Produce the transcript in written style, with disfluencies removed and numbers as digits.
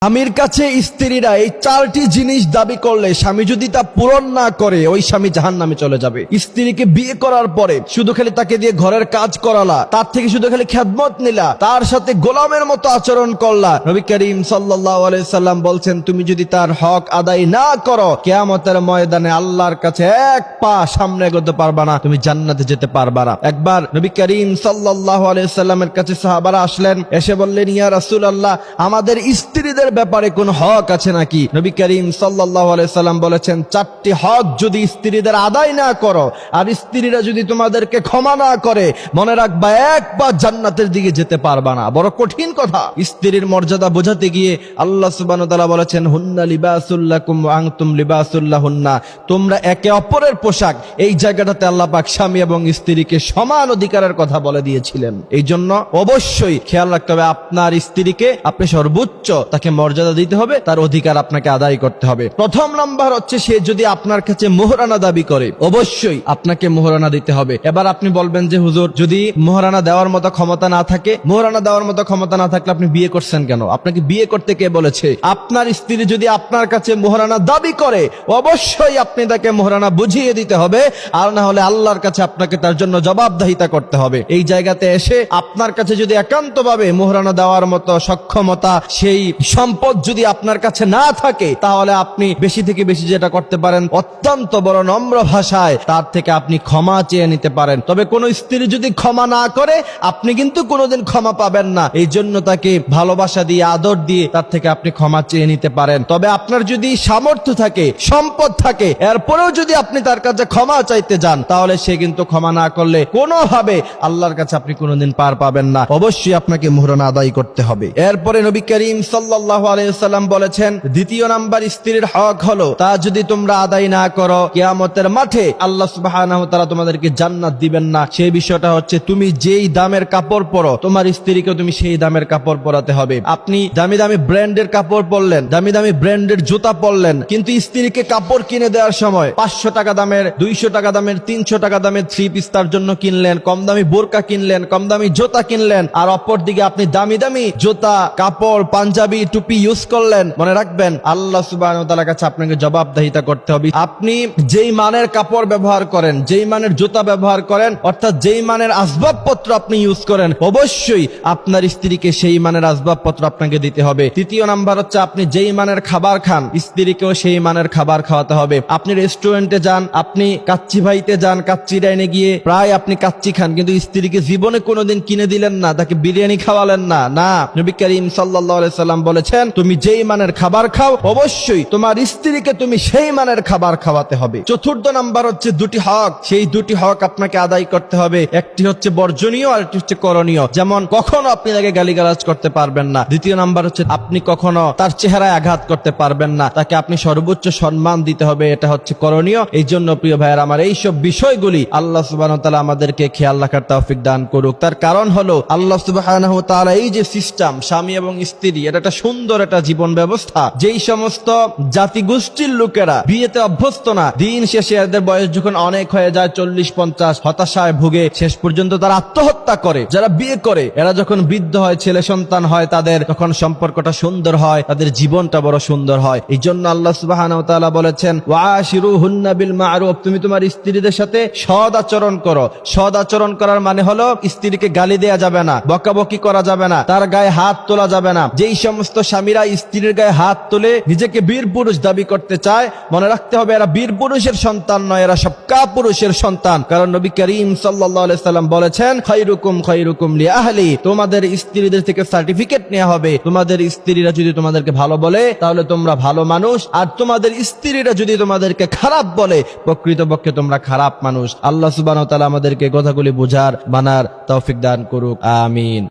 স্বামীর কাছে স্ত্রীরা এই চারটি জিনিস দাবি করলে স্বামী যদি তা পূরণ না করে ওই স্বামী জাহান্নামে চলে যাবে। স্ত্রীকে বিয়ে করার পরে শুধু খালি তাকে দিয়ে ঘরের কাজ করালা, তার থেকে শুধু খালি খেদমত নিলা, তার সাথে গোলামের মতো আচরণ করলা, নবী করিম সাল্লাল্লাহু আলাইহি সাল্লাম বলছেন তুমি যদি তার হক আদায় না করো কিয়ামতের ময়দানে আল্লাহর কাছে এক পা সামনে এগোতে পারবা না, তুমি জান্নাতে যেতে পারবা না। একবার নবী করিম সাল্লাল্লাহু আলাইহি সাল্লামের কাছে সাহাবারা আসলেন, এসে বললেন ইয়া রাসূলুল্লাহ আমাদের স্ত্রীদের ব্যাপারে কোন হক আছে নাকি? নবী করিম সাল্লাল্লাহু আলাইহি সাল্লাম বলেছেন চারটি হক যদি স্ত্রীদের আদায় না করো আর স্ত্রীরা যদি তোমাদেরকে ক্ষমা না করে মনে রাখবা একবার জান্নাতের দিকে যেতে পারবা না। বড় কঠিন কথা। স্ত্রীর মর্যাদা বোঝাতে গিয়ে আল্লাহ সুবহানাহু ওয়া তাআলা বলেছেন হুন্না লিবাসুল লাকুম ওয়া আনতুম লিবাসুল লাহুন্না, তোমরা একে অপরের পোশাক। এই জায়গাটাতে আল্লাহ পাক স্বামী এবং স্ত্রীকে সমান অধিকারের কথা বলে দিয়েছিলেন। এই জন্য অবশ্যই খেয়াল রাখতে হবে আপনার স্ত্রীকে আপনি সর্বোচ্চ তাকে মর্যাদা দিতে হবে, তার অধিকার আপনাকে আদায় করতে হবে। প্রথম নাম্বার হচ্ছে সে যদি আপনার কাছে মোহরানা দাবি করে অবশ্যই আপনাকে মোহরানা দিতে হবে। এবার আপনি বলবেন যে হুজুর যদি মোহরানা দেওয়ার মতো ক্ষমতা না থাকে, মোহরানা দেওয়ার মতো ক্ষমতা না থাকলে আপনি বিয়ে করছেন কেন? আপনাকে বিয়ে করতে কে বলেছে? আপনার স্ত্রী যদি আপনার কাছে মোহরানা দাবি করে অবশ্যই আপনি তাকে মোহরানা বুঝিয়ে দিতে হবে, আর না হলে আল্লাহর কাছে আপনাকে তার জন্য জবাবদিহিতা করতে হবে। এই জায়গাতে এসে আপনার কাছে যদি একান্তভাবে মোহরানা দেওয়ার মতো সক্ষমতা সেই সম্পদ যদি আপনার কাছে না থাকে তাহলে আপনি বেশি থেকে বেশি যেটা করতে পারেন অত্যন্ত বড় নম্র ভাষায় তার থেকে আপনি ক্ষমা চেয়ে নিতে পারেন। তবে কোন স্ত্রী যদি ক্ষমা না করে আপনি কিন্তু কোনোদিন ক্ষমা পাবেন না। এই জন্য তাকে ভালোবাসা দিয়ে আদর দিয়ে তার থেকে আপনি ক্ষমা চেয়ে নিতে পারেন। তবে আপনার যদি সামর্থ্য থাকে সম্পদ থাকে এরপরেও যদি আপনি তার কাছে ক্ষমা চাইতে যান তাহলে সে কিন্তু ক্ষমা না করলে কোনোভাবে আল্লাহর কাছে আপনি কোনোদিন পার পাবেন না। অবশ্যই আপনাকে মোহরানা আদায় করতে হবে। এরপরে নবী করিম সাল্লাল্লাহু আলাইহি ওয়াসাল্লাম বলেছেন দ্বিতীয় নাম্বার স্ত্রীর হক হলো তা যদি তোমরা আদায় না করো কিয়ামতের মাঠে আল্লাহ সুবহানাহু ওয়া তাআলা তোমাদেরকে জান্নাত দিবেন না। সেই বিষয়টা হচ্ছে তুমি যেই দামের কাপড় পরো তোমার স্ত্রীকে তুমি সেই দামের কাপড় পরাতে হবে। আপনি দামি দামি ব্র্যান্ডের কাপড় পরলেন, দামি দামি ব্র্যান্ডের জুতা পরলেন, কিন্তু স্ত্রীকে কাপড় কিনে দেওয়ার সময় 500 টাকা দামের, 200 টাকা দামের, 300 টাকা দামের থ্রি পিস তার জন্য কিনলেন, কম দামি বোরকা কিনলেন, কম দামি জুতা কিনলেন, আর অপর দিকে আপনি দামি দামি জুতা কাপড় পাঞ্জাবি টুপি ইউজ করলেন। মনে রাখবেন আল্লাহ সুবহানাহু ওয়া তাআলার কাছে আপনাকে জবাবদিহিতা করতে হবে। আপনি যেই মানের কাপড় ব্যবহার করেন, যেই মানের জুতা ব্যবহার করেন, অর্থাৎ যেই মানের আসবাবপত্র আপনি ইউজ করেন অবশ্যই আপনার স্ত্রীকে সেই মানের আসবাবপত্র আপনাকে দিতে হবে। তৃতীয় নাম্বার হচ্ছে আপনি যেই মানের খাবার খান স্ত্রীকেও সেই মানের খাবার খাওয়াতে হবে। আপনি রেস্টুরেন্টে যান, আপনি কাচ্চি ভাইতে যান, কাচ্চি ডাইনে গিয়ে প্রায় আপনি কাচ্চি খান, কিন্তু স্ত্রীকে জীবনে কোনোদিন কিনে দিলেন না, তাকে বিরিয়ানি খাওয়ালেন না। না, নবী করিম সাল্লাল্লাহু আলাইহি সাল্লাম বলেছেন তুমি যেই মানের খাবার খাও অবশ্যই তোমার স্ত্রীকে তুমি সেই মানের খাবার খাওয়াতে হবে। চতুর্থ নাম্বার হচ্ছে দুটি হক, সেই দুটি হক আপনাকে আদায় করতে হবে। একটি হচ্ছে বর্জনীয় আর একটি হচ্ছে করণীয়। যেমন কখনো আপনি তাকে গালিগালাজ করতে পারবেন না। দ্বিতীয় নাম্বার হচ্ছে আপনি কখনো তার চেহারায় আঘাত করতে পারবেন না, তাকে আপনি সর্বোচ্চ সম্মান দিতে হবে, এটা হচ্ছে করণীয়। এই জন্য প্রিয় ভাইয়েরা আমার এইসব বিষয়গুলি আল্লাহ সুবহানাহু ওয়া তাআলা আমাদেরকে খেয়াল রাখার তৌফিক দান করুক। তার কারণ হলো আল্লাহ সুবহানাহু ওয়া তাআলা এই যে সিস্টেম স্বামী এবং স্ত্রী, এটা একটা সুন্দর একটা জীবন ব্যবস্থা। যেই সমস্ত জাতিগোষ্ঠীর লোকেরা বিয়েতে অভ্যস্ত না, দিন শেষে এদের বয়স যখন অনেক হয়ে যায় 40-50 হতাশায় ভুগে শেষ পর্যন্ত তারা আত্মহত্যা করে। যারা বিয়ে করে এরা যখন বৃদ্ধ হয়, ছেলে সন্তান হয়, তাদের তখন সম্পর্কটা সুন্দর হয়, তাদের জীবনটা বড় সুন্দর হয়। এই জন্য আল্লাহ সুবহানাহু ওয়া তাআলা বলেছেন ওয়াশিরুহুন্না বিল মা'রুফ, তুমি তোমার স্ত্রীদের সাথে সৎ আচরণ করো। সৎ আচরণ করার মানে হলো স্ত্রীকে গালি দেয়া যাবে না, বকাবকি করা যাবে না, তার গায়ে হাত তোলা যাবে না। যেই সমস্ত স্বামীরা স্ত্রীর গায়ে হাত তুলে নিজেকে বীর পুরুষ দাবি করতে চায় মনে রাখতে হবে এরা বীর পুরুষের সন্তান নয়, এরা সব কাপুরুষের সন্তান। কারণ নবী করিম সাল্লাল্লাহু আলাইহি সাল্লাম বলেছেন খায়রুকুম লিআহলি, তোমাদের স্ত্রীদের থেকে সার্টিফিকেট নেওয়া হবে। তোমাদের স্ত্রীরা যদি তোমাদেরকে ভালো বলে তাহলে তোমরা ভালো মানুষ, আর তোমাদের স্ত্রীরা যদি তোমাদেরকে খারাপ বলে প্রকৃতপক্ষে তোমরা খারাপ মানুষ। আল্লাহ সুবহানাহু ওয়া তাআলা আমাদেরকে কথাগুলি বোঝার মানার তৌফিক দান করুক, আমিন।